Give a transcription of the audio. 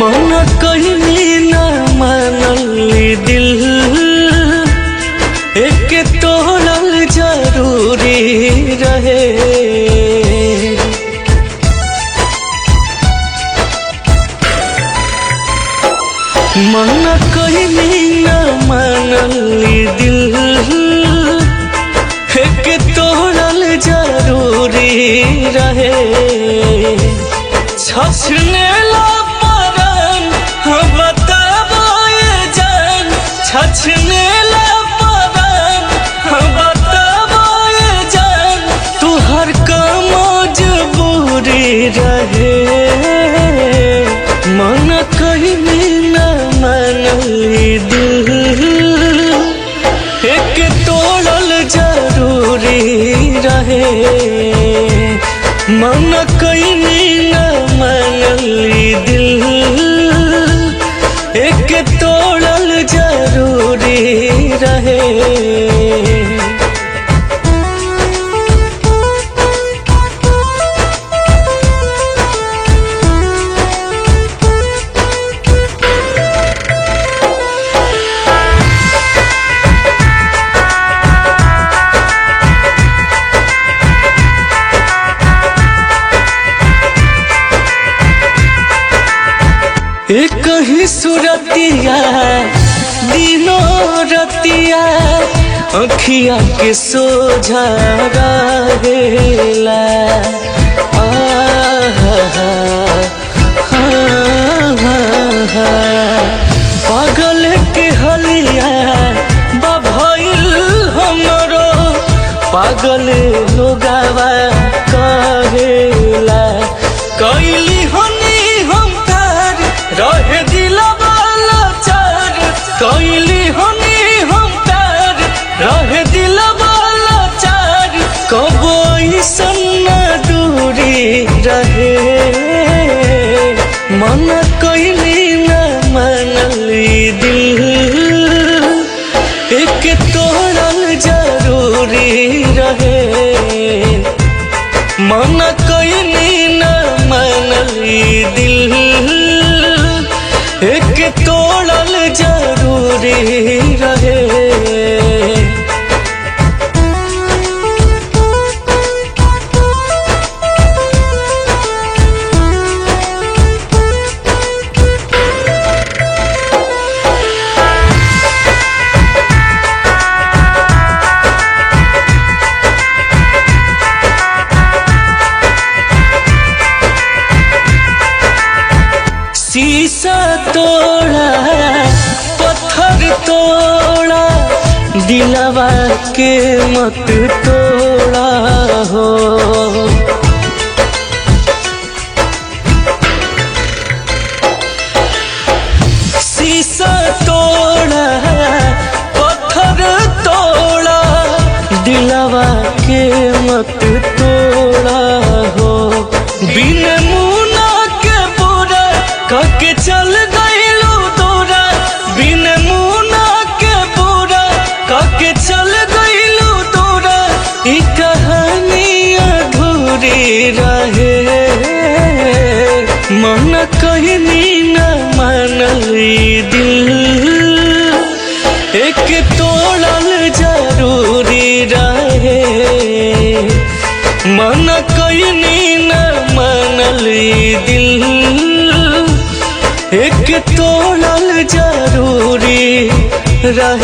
मन कहीं न मानली दिल एक तोड़ल जरूरी रहे। मन कहीं न मानली दिल एक तोड़ल जरूरी रहे। छछने ला परन बताबो ये जान, छछने ला परन बताबो ये जान, तुहर काम मजबूरी रहे। मन कहीं न मानली दिल एक तोड़ल जरूरी रहे। मन कहीं न मानली दिल एक तोड़ल जरूरी रहे। एक ही सुरतिया दिनों रतिया अखिया के सोझा रहेला। पागल के हलिया बभइल हमरो, पागल लोगावा कहेला। कैली हनी हम रहे दिलवा लाचार, कैली हनी हम तार रहे दिलवा लाचार। कबो ऐसन न दूरी रहे। मन कैली न मानली दिल एक तोड़ल जरूरी रहे। मन कैली न मानली दिल एक तोड़ल जरूरी रहे। शीशा तोड़ा पत्थर तोड़ा दिलवा के मत तोड़ा हो। शीशा तोड़ा पत्थर तोड़ा दिलवा के मत तोड़ा हो। बिन मुना के बुरा कके चल गइलू दूरा, बिन मुना के बुरा कके चल गइलू दूरा। ई कहानी अधूरी रहे। मन कहीं न मानली दिल एक तोड़ल जरूरी रहे। मन कहीं न मानली दिल एक तोड़ल जरूरी रहे।